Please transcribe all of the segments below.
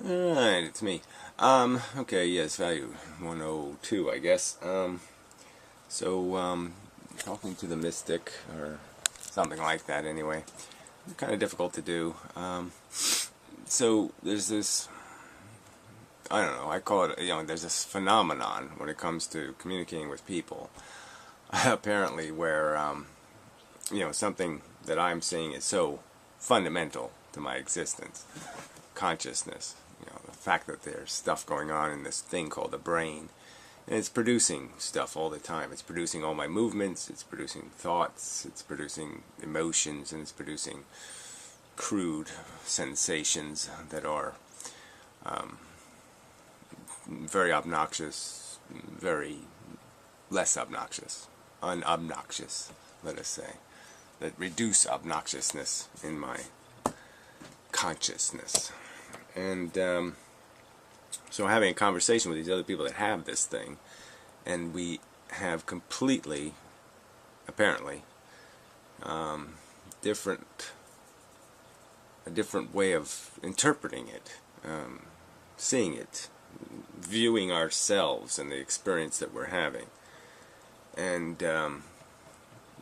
Alright, it's me. Okay, yes, value 102, I guess. Talking to the mystic, or something like that anyway, kind of difficult to do. So there's this, I don't know, I call it, there's this phenomenon when it comes to communicating with people, apparently, where, something that I'm seeing is so fundamental to my existence. Consciousness, the fact that there's stuff going on in this thing called the brain, and it's producing stuff all the time. It's producing all my movements, it's producing thoughts, it's producing emotions, and it's producing crude sensations that are very obnoxious, very less obnoxious, unobnoxious, let us say, that reduce obnoxiousness in my consciousness. And so having a conversation with these other people that have this thing, and we have completely, apparently, a different way of interpreting it, seeing it, viewing ourselves and the experience that we're having. And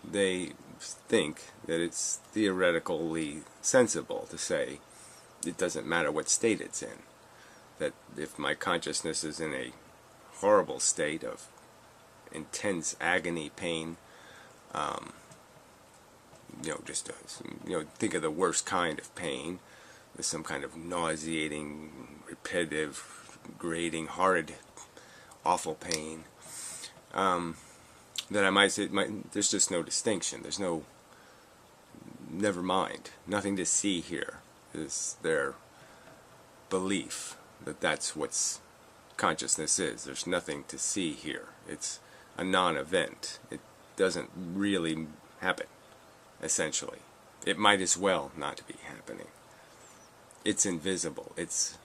they think that it's theoretically sensible to say it doesn't matter what state it's in. That if my consciousness is in a horrible state of intense agony, pain, think of the worst kind of pain, with some kind of nauseating, repetitive, grating, horrid, awful pain, that I might say, there's just no distinction. There's no, never mind, nothing to see here. Is their belief that that's what consciousness is. There's nothing to see here. It's a non-event. It doesn't really happen, essentially. It might as well not be happening. It's invisible. It's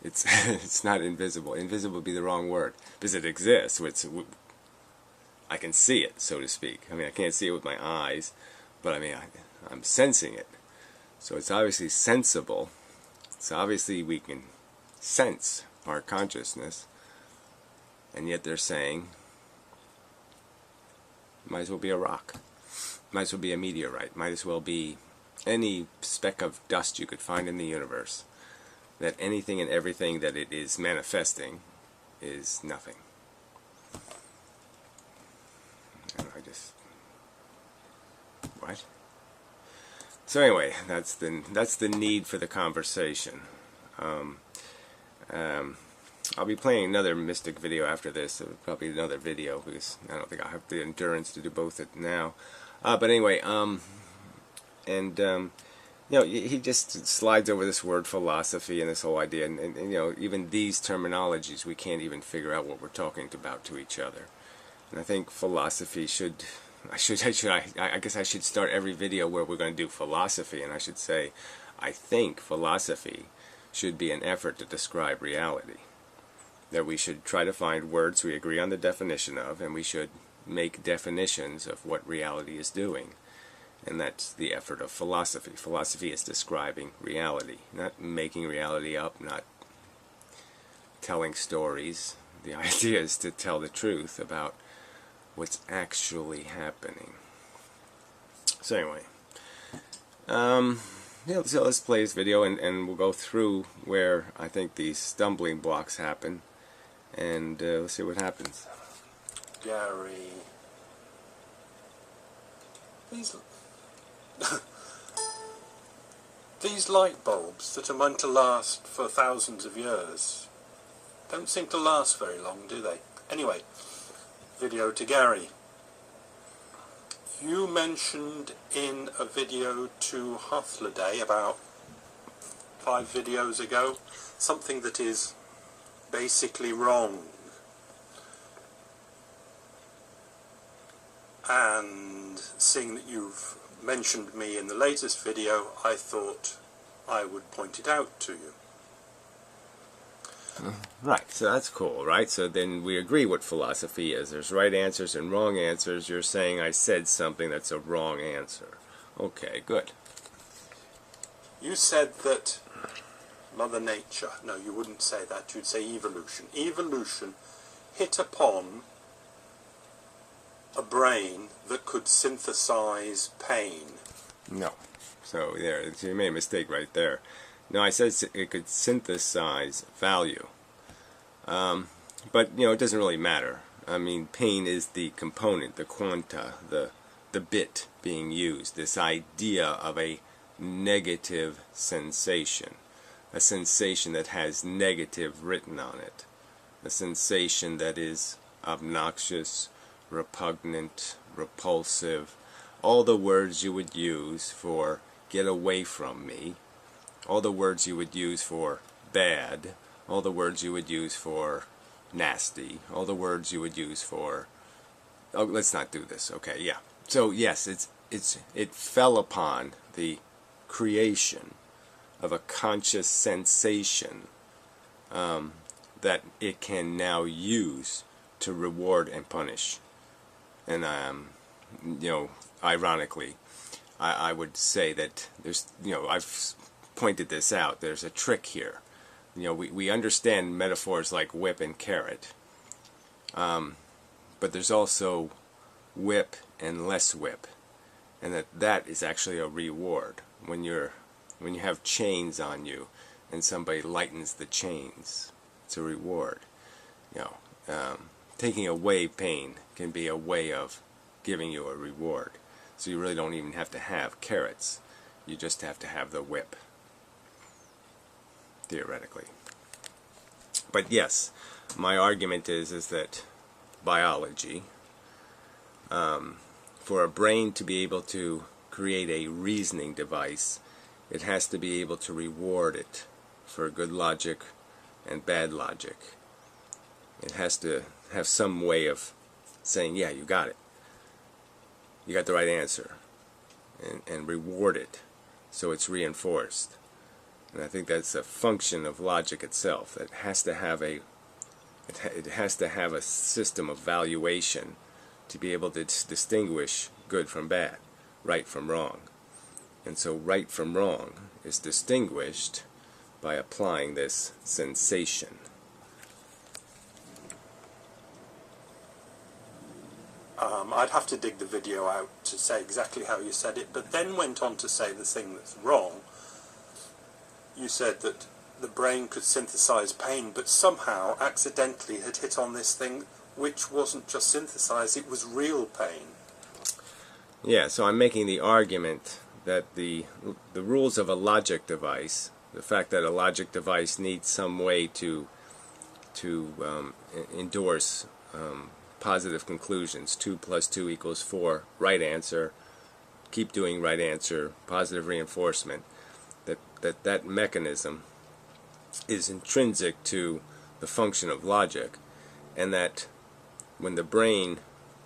it's not invisible. Invisible would be the wrong word, because it exists. I can see it, so to speak. I mean, I can't see it with my eyes, but I mean, I'm sensing it. So it's obviously sensible. It's obviously we can sense our consciousness, and yet they're saying might as well be a rock, might as well be a meteorite, might as well be any speck of dust you could find in the universe, that anything and everything that it is manifesting is nothing. And what? So anyway, that's the need for the conversation. I'll be playing another mystic video after this, probably another video, because I don't think I have the endurance to do both now. But anyway, he just slides over this word philosophy and this whole idea, and even these terminologies, we can't even figure out what we're talking about to each other. And I think philosophy should. I guess I should start every video where we're going to do philosophy, and I should say, I think philosophy should be an effort to describe reality. That we should try to find words we agree on the definition of, and we should make definitions of what reality is doing. And that's the effort of philosophy. Philosophy is describing reality, not making reality up, not telling stories. The idea is to tell the truth about what's actually happening. So anyway, so let's play this video, and we'll go through where I think these stumbling blocks happen, and let's see what happens. Gary, these light bulbs that are meant to last for thousands of years don't seem to last very long, do they? Anyway, video to Gary. You mentioned in a video to Day about 5 videos ago something that is basically wrong. And seeing that you've mentioned me in the latest video, I thought I would point it out to you. Right, so that's cool, right? So then we agree what philosophy is. There's right answers and wrong answers. You're saying I said something that's a wrong answer. Okay, good. You said that Mother Nature, no, you wouldn't say that, you'd say evolution. Evolution hit upon a brain that could synthesize pain. No. So there, you made a mistake right there. No, I said it could synthesize value. But, you know, it doesn't really matter. I mean, pain is the component, the quanta, the bit being used. This idea of a negative sensation. A sensation that has negative written on it. A sensation that is obnoxious, repugnant, repulsive. All the words you would use for get away from me. All the words you would use for bad. All the words you would use for nasty. All the words you would use for, oh, let's not do this. Okay, yeah. So yes, it fell upon the creation of a conscious sensation that it can now use to reward and punish. And you know, ironically, I would say that there's, you know, I've pointed this out. There's a trick here. You know, we understand metaphors like whip and carrot, but there's also whip and less whip, and that is actually a reward. When you have chains on you, and somebody lightens the chains, it's a reward. You know, taking away pain can be a way of giving you a reward. So you really don't even have to have carrots. You just have to have the whip. Theoretically. But yes, my argument is that biology, for a brain to be able to create a reasoning device, it has to be able to reward it for good logic and bad logic. It has to have some way of saying, yeah, you got it. You got the right answer. And reward it so it's reinforced. And I think that's a function of logic itself. That has to have it has to have a system of valuation to be able to distinguish good from bad, right from wrong. And so right from wrong is distinguished by applying this sensation. I'd have to dig the video out to say exactly how you said it, but then went on to say the thing that's wrong. You said that the brain could synthesize pain, but somehow accidentally had hit on this thing which wasn't just synthesized, it was real pain. Yeah, so I'm making the argument that the rules of a logic device, the fact that a logic device needs some way to endorse positive conclusions, 2 + 2 = 4, right answer, keep doing right answer, positive reinforcement, that mechanism is intrinsic to the function of logic, and that when the brain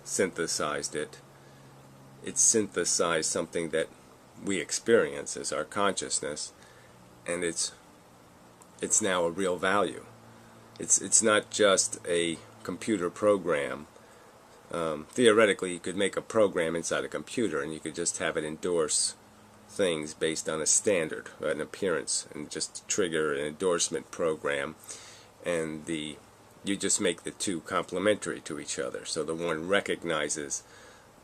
synthesized it, it synthesized something that we experience as our consciousness, and it's now a real value. It's not just a computer program. Theoretically, you could make a program inside a computer and you could just have it endorse things based on a standard, an appearance, and just trigger an endorsement program, and you just make the two complementary to each other. So the one recognizes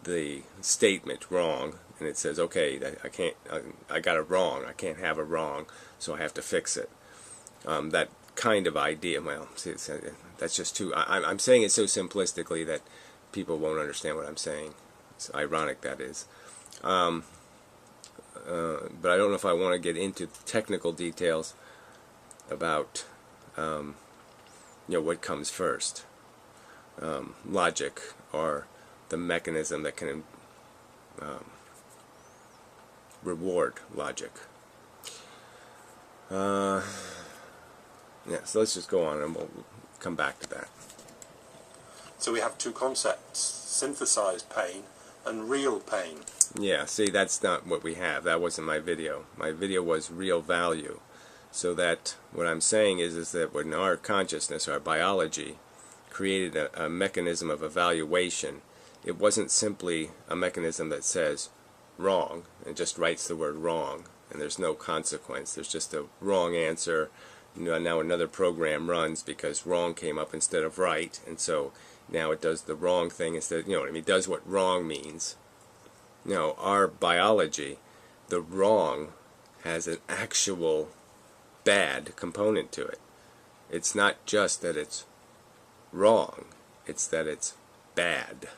the statement wrong, and it says, okay, I got it wrong, I can't have it wrong, so I have to fix it. That kind of idea, well, that's just too, I'm saying it so simplistically that people won't understand what I'm saying. It's ironic, that is. But I don't know if I want to get into technical details about what comes first, logic or the mechanism that can reward logic. Yeah, so let's just go on and we'll come back to that. So we have two concepts, synthesized pain and real pain. Yeah, see, that's not what we have. That wasn't my video. My video was real value. So that what I'm saying is that when our consciousness, our biology, created a mechanism of evaluation, it wasn't simply a mechanism that says wrong and just writes the word wrong and there's no consequence. There's just a wrong answer. Now another program runs because wrong came up instead of right, and so now it does the wrong thing instead. You know what I mean? It does what wrong means. Our biology, the wrong has an actual bad component to it. It's not just that it's wrong, it's that it's bad.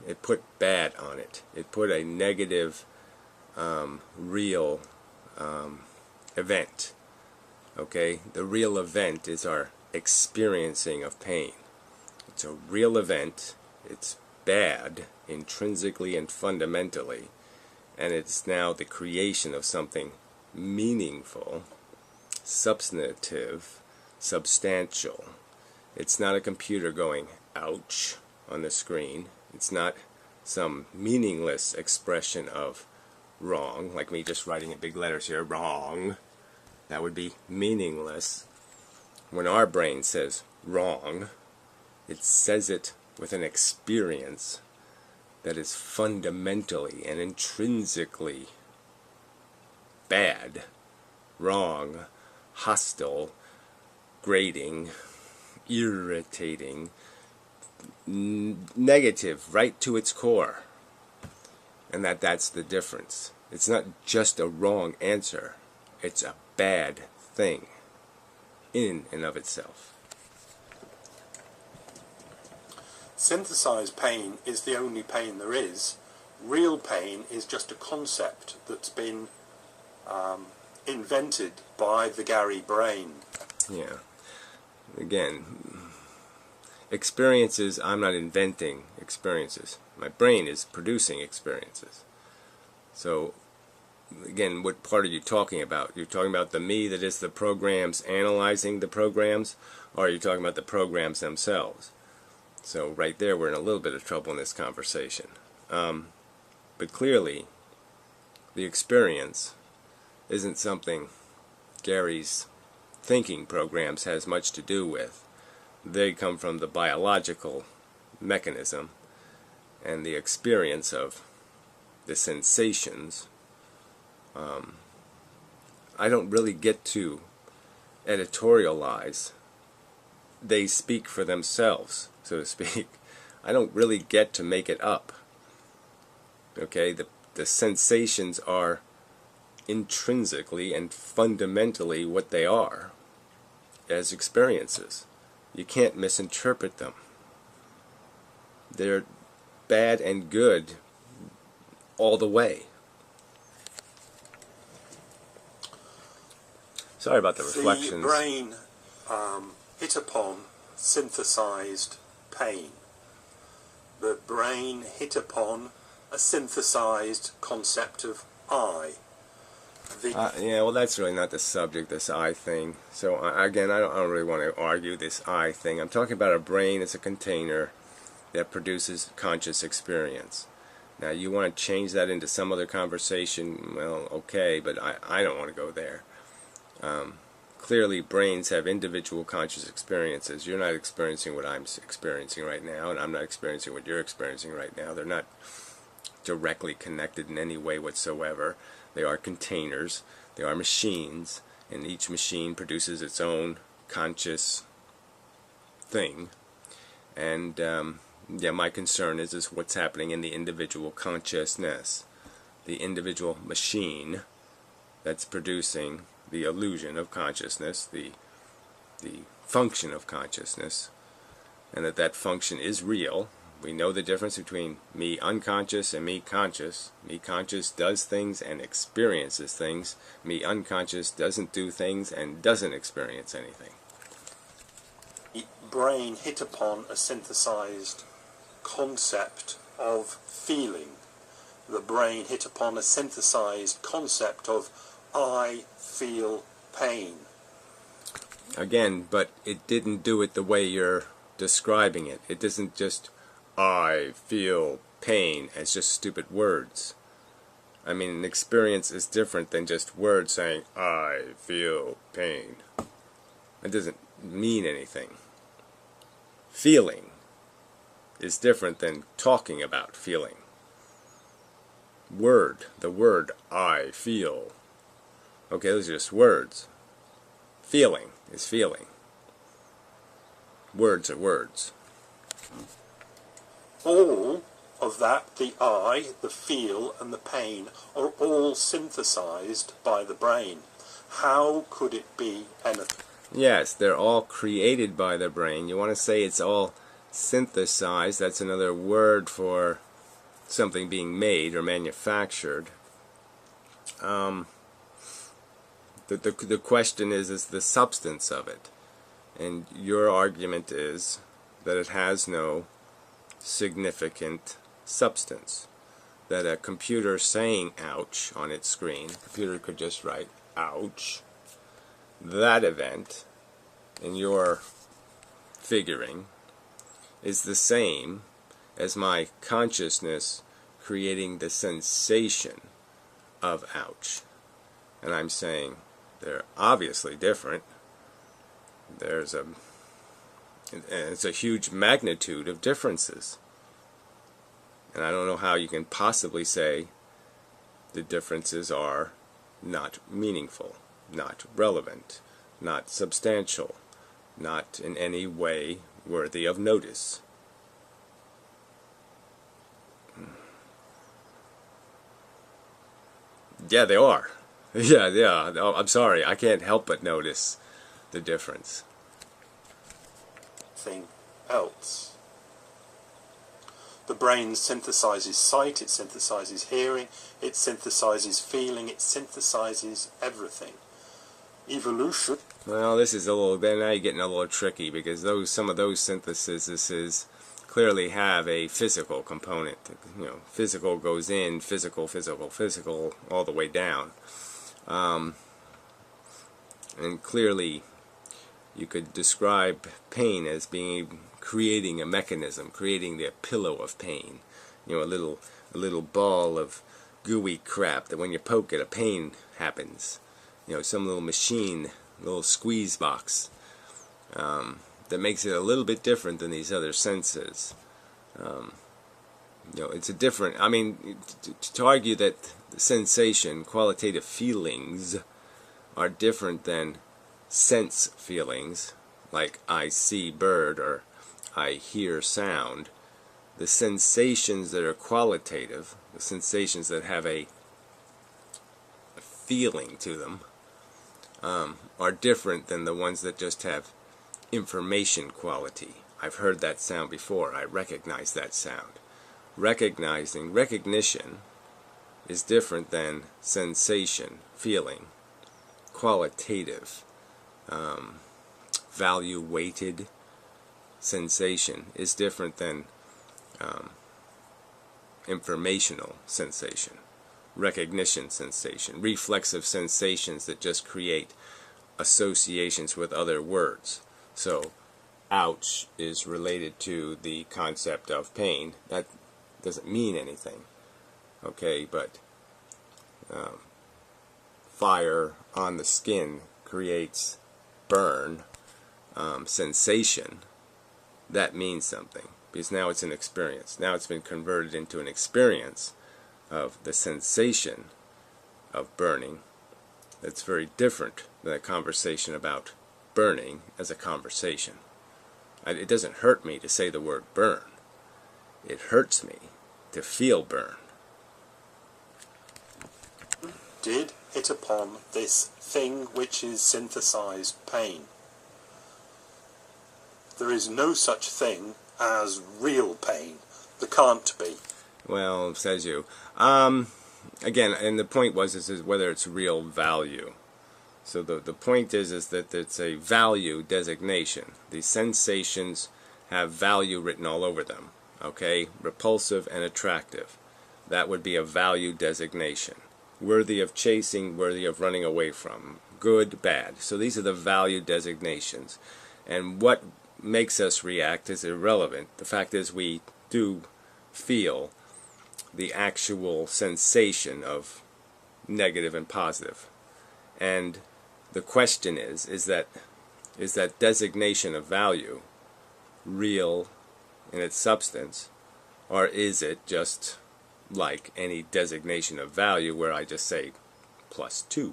It put bad on it. It put a negative, real event. Okay? The real event is our experiencing of pain. It's a real event. It's bad, intrinsically and fundamentally. And it's now the creation of something meaningful, substantive, substantial. It's not a computer going, ouch, on the screen. It's not some meaningless expression of wrong, like me just writing in big letters here, wrong. That would be meaningless. When our brain says wrong, it says it with an experience that is fundamentally and intrinsically bad, wrong, hostile, grating, irritating, negative, right to its core. And that's the difference. It's not just a wrong answer. It's a bad thing in and of itself. Synthesized pain is the only pain there is. Real pain is just a concept that's been invented by the Gary brain. Yeah. Again, experiences, I'm not inventing experiences. My brain is producing experiences. So, again, what part are you talking about? You're talking about the me that is the programs analyzing the programs, or are you talking about the programs themselves? So right there we're in a little bit of trouble in this conversation. But clearly, the experience isn't something Gary's thinking programs has much to do with. They come from the biological mechanism, and the experience of the sensations. I don't really get to editorialize. They speak for themselves, so to speak. I don't really get to make it up. Okay, the sensations are intrinsically and fundamentally what they are as experiences. You can't misinterpret them. They're bad and good all the way. Sorry about the reflections. The brain hit upon synthesized pain. The brain hit upon a synthesized concept of I. Yeah, well, that's really not the subject, this I thing. So, again, I don't really want to argue this I thing. I'm talking about a brain as a container that produces conscious experience. Now, you want to change that into some other conversation, well, okay, but I don't want to go there. Clearly, brains have individual conscious experiences. You're not experiencing what I'm experiencing right now, and I'm not experiencing what you're experiencing right now. They're not directly connected in any way whatsoever. They are containers. They are machines, and each machine produces its own conscious thing. And yeah, my concern is what's happening in the individual consciousness, the individual machine that's producing the illusion of consciousness, the function of consciousness, and that function is real. We know the difference between me unconscious and me conscious. Me conscious does things and experiences things. Me unconscious doesn't do things and doesn't experience anything. The brain hit upon a synthesized concept of feeling. The brain hit upon a synthesized concept of I feel pain. Again, but it didn't do it the way you're describing it. It doesn't just I feel pain as just stupid words. I mean, an experience is different than just words saying I feel pain. It doesn't mean anything. Feeling is different than talking about feeling. the word I feel. Okay, those are just words. Feeling is feeling. Words are words. All of that, the I, the feel and the pain, are all synthesized by the brain. How could it be anything? Yes, they're all created by the brain. You want to say it's all synthesized. That's another word for something being made or manufactured. The question is the substance of it. And your argument is that it has no significant substance. That a computer saying ouch on its screen, the computer could just write ouch. That event, in your figuring, is the same as my consciousness creating the sensation of ouch. And I'm saying they're obviously different. It's a huge magnitude of differences. And I don't know how you can possibly say the differences are not meaningful, not relevant, not substantial, not in any way worthy of notice. Yeah, they are. Yeah. Oh, I'm sorry, I can't help but notice the difference. Thing else. The brain synthesizes sight, it synthesizes hearing, it synthesizes feeling, it synthesizes everything. Evolution. Well, this is a little. Then now you're getting a little tricky because some of those syntheses clearly have a physical component. You know, physical goes in, physical, all the way down. And clearly, you could describe pain as being creating a mechanism, creating the pillow of pain. You know, a little ball of gooey crap that when you poke it, a pain happens. You know, some little machine, little squeeze box that makes it a little bit different than these other senses. You know, it's a different. I mean, to argue that the sensation, qualitative feelings, are different than sense feelings, like I see bird or I hear sound. The sensations that are qualitative, the sensations that have a feeling to them, are different than the ones that just have information quality. I've heard that sound before. I recognize that sound. Recognition is different than sensation, feeling, qualitative, value-weighted sensation is different than informational sensation, recognition sensation, reflexive sensations that just create associations with other words. So, ouch is related to the concept of pain. That doesn't mean anything, okay, but fire on the skin creates burn, sensation. That means something, because now it's an experience. Now it's been converted into an experience of the sensation of burning. That's very different than a conversation about burning as a conversation. It doesn't hurt me to say the word burn. It hurts me to feel burn. Did hit upon this thing which is synthesized pain. There is no such thing as real pain. There can't be. Well, says you. Again, and the point is whether it's real value. So the point is that it's a value designation. These sensations have value written all over them. Okay? Repulsive and attractive. That would be a value designation. Worthy of chasing, worthy of running away from. Good, bad. So these are the value designations. And what makes us react is irrelevant. The fact is we do feel the actual sensation of negative and positive. And the question is that designation of value real in its substance, or is it just like any designation of value where I just say +2.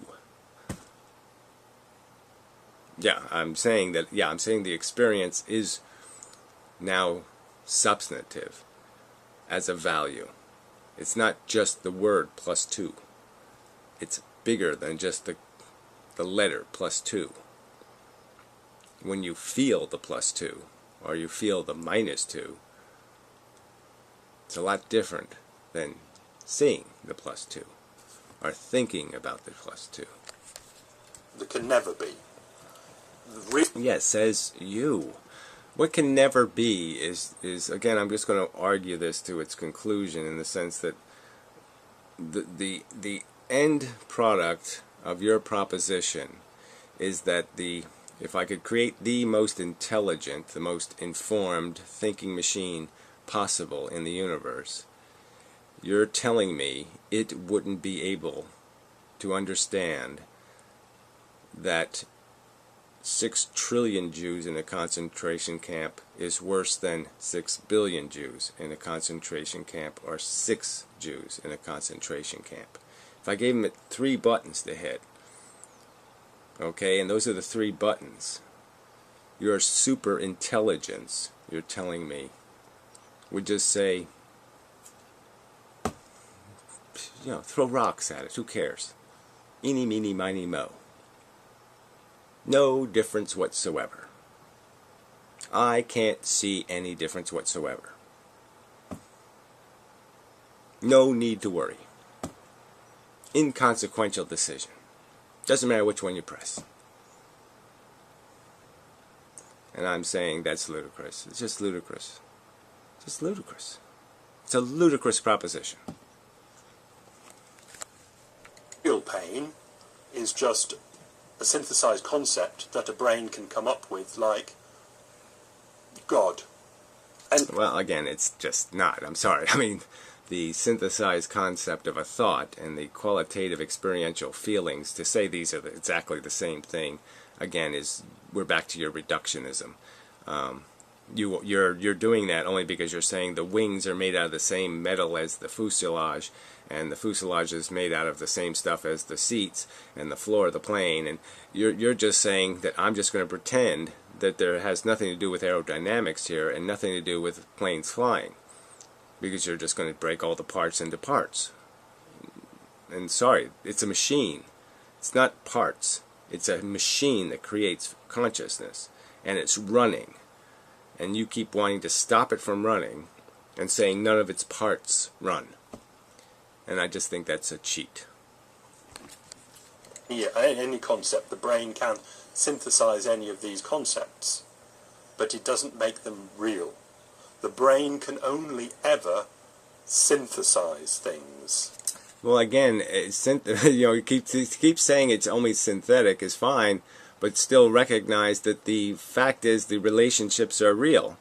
Yeah, I'm saying the experience is now substantive as a value. It's not just the word +2. It's bigger than just the letter +2. When you feel the +2 or you feel the -2, it's a lot different than seeing the +2 or thinking about the +2. There can never be. Yes, says you. What can never be is again, I'm just going to argue this to its conclusion in the sense that the end product of your proposition is that if I could create the most intelligent, the most informed thinking machine possible in the universe, you're telling me it wouldn't be able to understand that 6 trillion Jews in a concentration camp is worse than 6 billion Jews in a concentration camp, or 6 Jews in a concentration camp. If I gave him 3 buttons to hit, okay, and those are the 3 buttons, your super intelligence, you're telling me, would just say, throw rocks at it, who cares? Eeny, meeny, miny, mo. No difference whatsoever. I can't see any difference whatsoever. No need to worry. Inconsequential decision. Doesn't matter which one you press. And I'm saying that's ludicrous. It's just ludicrous. Just ludicrous. It's a ludicrous proposition. Real pain is just a synthesized concept that a brain can come up with, like God. And well, again, it's just not. I'm sorry. I mean, the synthesized concept of a thought and the qualitative experiential feelings, to say these are exactly the same thing, again, we're back to your reductionism. You're doing that only because you're saying the wings are made out of the same metal as the fuselage, and the fuselage is made out of the same stuff as the seats and the floor of the plane, and you're just saying that I'm just going to pretend that there has nothing to do with aerodynamics here and nothing to do with planes flying, because you're just going to break all the parts into parts. And sorry, it's a machine. It's not parts. It's a machine that creates consciousness, and it's running. And you keep wanting to stop it from running and saying none of its parts run. And I just think that's a cheat. yeah, any concept, the brain can synthesize any of these concepts, but it doesn't make them real. The brain can only ever synthesize things. Well, again, you keep saying it's only synthetic is fine, but still recognize that the fact is the relationships are real.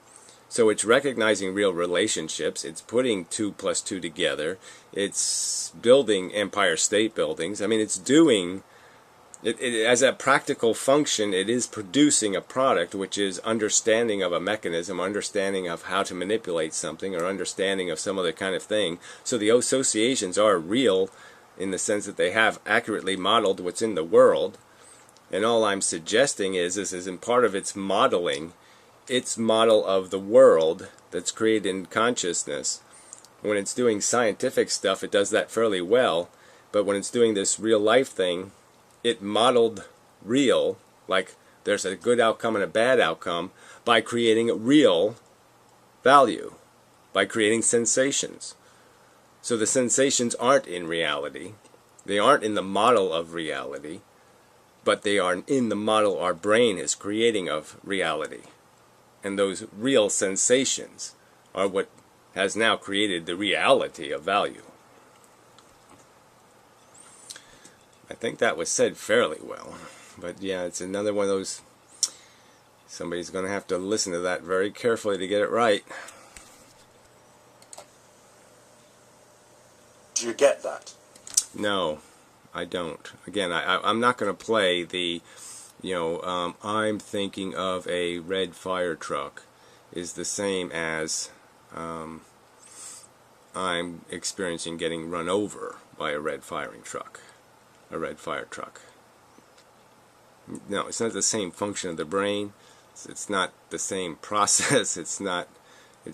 So it's recognizing real relationships, it's putting 2 plus 2 together, it's building Empire State Buildings. I mean, it's doing, as a practical function, it is producing a product which is understanding of a mechanism, understanding of how to manipulate something, or understanding of some other kind of thing. So the associations are real in the sense that they have accurately modeled what's in the world. And all I'm suggesting is in part of its modeling, its model of the world that's created in consciousness. When it's doing scientific stuff, it does that fairly well, but when it's doing this real life thing, it modeled real, like there's a good outcome and a bad outcome, by creating real value, by creating sensations. So the sensations aren't in reality, they aren't in the model of reality, but they are in the model our brain is creating of reality. And those real sensations are what has now created the reality of value. I think that was said fairly well. But yeah, it's another one of those, somebody's going to have to listen to that very carefully to get it right. Do you get that? No, I don't. Again, I'm not going to play the, I'm thinking of a red fire truck is the same as I'm experiencing getting run over by a red fire truck. No, it's not the same function of the brain. It's not the same process. It's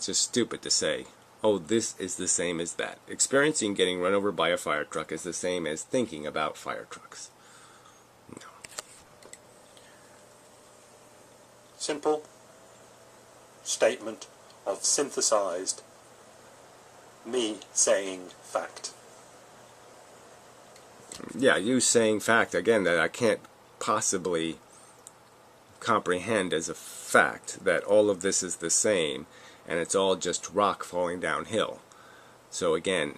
just stupid to say, oh, this is the same as that. Experiencing getting run over by a fire truck is the same as thinking about fire trucks. No. Simple statement of synthesized me saying fact. Yeah, you saying fact, again, that I can't possibly comprehend as a fact that all of this is the same and it's all just rock falling downhill. So again,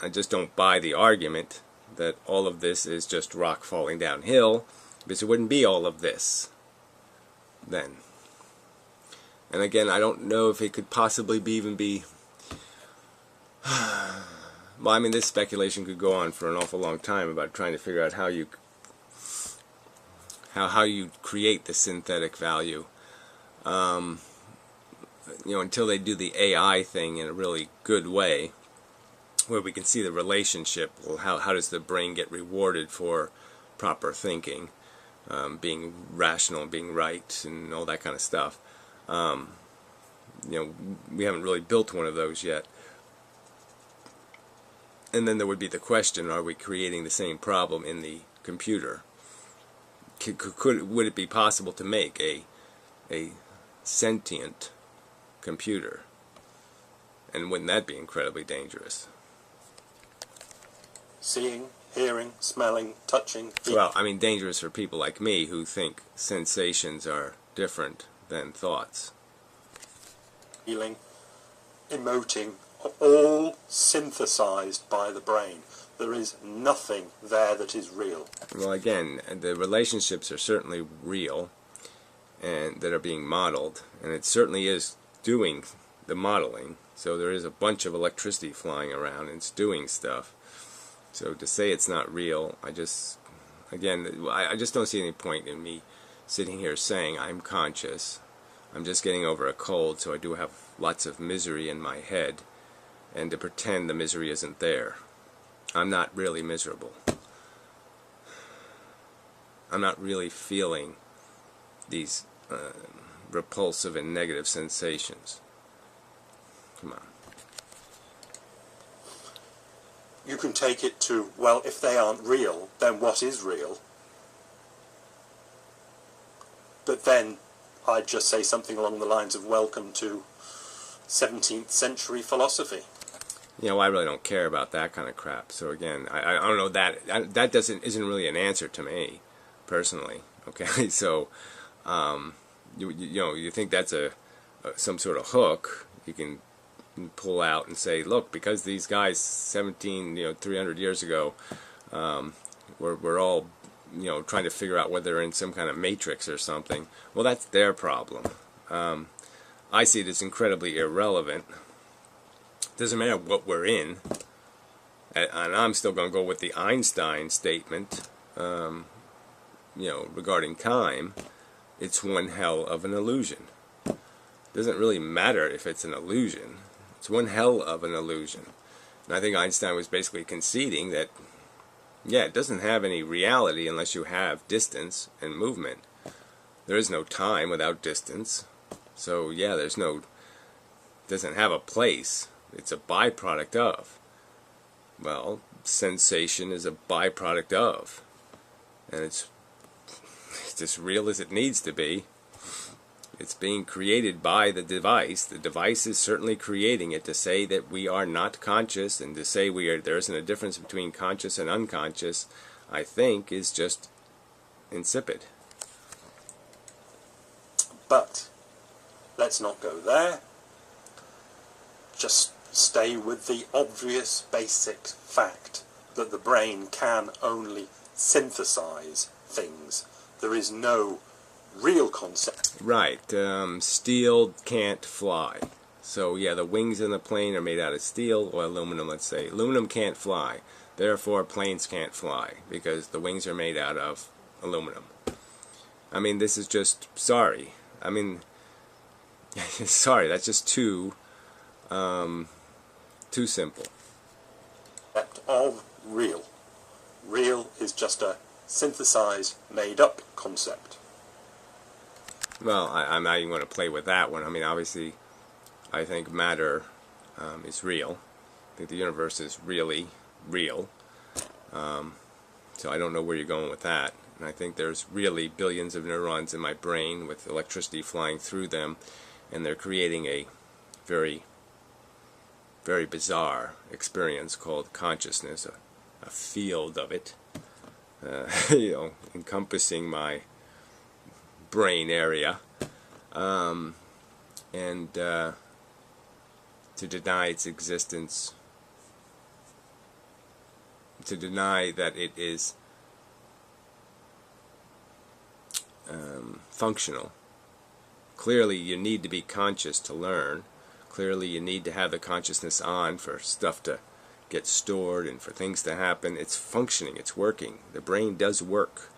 I just don't buy the argument that all of this is just rock falling downhill, because it wouldn't be all of this then. And again, I don't know if it could possibly even be well, I mean, this speculation could go on for an awful long time about trying to figure out how you create the synthetic value. Until they do the AI thing in a really good way, where we can see the relationship. Well, how does the brain get rewarded for proper thinking, being rational, being right, and all that kind of stuff? We haven't really built one of those yet. And then there would be the question: are we creating the same problem in the computer? Would it be possible to make a sentient computer? And wouldn't that be incredibly dangerous? Seeing, hearing, smelling, touching. Well, I mean, dangerous for people like me who think sensations are different than thoughts. Feeling, emoting, are all synthesized by the brain. There is nothing there that is real. Well, again, the relationships are certainly real and that are being modeled, and it certainly is doing the modeling. So there is a bunch of electricity flying around and it's doing stuff. So to say it's not real, I just don't see any point in me sitting here saying I'm conscious. I'm just getting over a cold, so I do have lots of misery in my head, and to pretend the misery isn't there. I'm not really miserable. I'm not really feeling these repulsive and negative sensations. Come on. You can take it to, well, if they aren't real, then what is real? But then I'd just say something along the lines of welcome to 17th century philosophy. I really don't care about that kind of crap. So again, I don't know, that isn't really an answer to me personally. Okay, so you think that's some sort of hook you can pull out and say, look, because these guys 300 years ago were all trying to figure out whether they're in some kind of matrix or something. Well, that's their problem. I see it as incredibly irrelevant. Doesn't matter what we're in, and I'm still going to go with the Einstein statement, regarding time. It's one hell of an illusion. Doesn't really matter if it's an illusion. It's one hell of an illusion. And I think Einstein was basically conceding that, yeah, it doesn't have any reality unless you have distance and movement. There is no time without distance. So yeah, doesn't have a place. It's a byproduct of. Well, sensation is a byproduct of. And it's as real as it needs to be. It's being created by the device. The device is certainly creating it to say that we are not conscious, and to say there isn't a difference between conscious and unconscious, I think, is just insipid. But let's not go there. Just stay with the obvious basic fact that the brain can only synthesize things. There is no real concept. Right. Steel can't fly. So yeah, the wings in the plane are made out of steel or aluminum, let's say. Aluminum can't fly. Therefore, planes can't fly because the wings are made out of aluminum. I mean, this is just, sorry. I mean, sorry, that's just too Too simple. Concept of real. Real is just a synthesized, made-up concept. Well, I'm not even going to play with that one. I mean, obviously, I think matter is real. I think the universe is really real. So I don't know where you're going with that. And I think there's really billions of neurons in my brain with electricity flying through them, and they're creating a very, very bizarre experience called consciousness, a field of it, you know, encompassing my brain area, and to deny its existence, to deny that it is functional. Clearly you need to be conscious to learn. Clearly you need to have the consciousness on for stuff to get stored and for things to happen. It's functioning, it's working. The brain does work.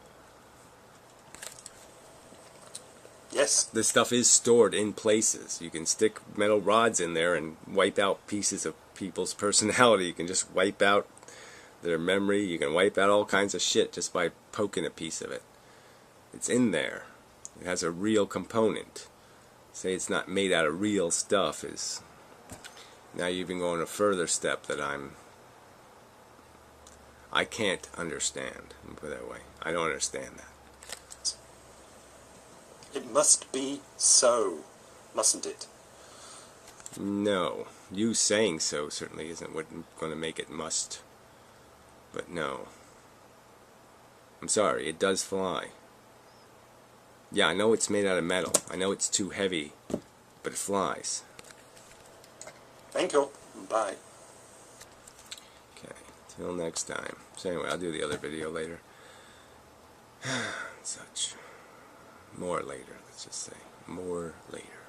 Yes. This stuff is stored in places. You can stick metal rods in there and wipe out pieces of people's personality. You can just wipe out their memory. You can wipe out all kinds of shit just by poking a piece of it. It's in there. It has a real component. Say it's not made out of real stuff is... Now you've been going a further step that I can't understand. Let me put it that way. I don't understand that. It must be so, mustn't it? No. You saying so certainly isn't what's going to make it must. But no. I'm sorry, it does fly. Yeah, I know it's made out of metal. I know it's too heavy, but it flies. Thank you. Bye. Okay, till next time. So anyway, I'll do the other video later. Such. More later, let's just say. More later.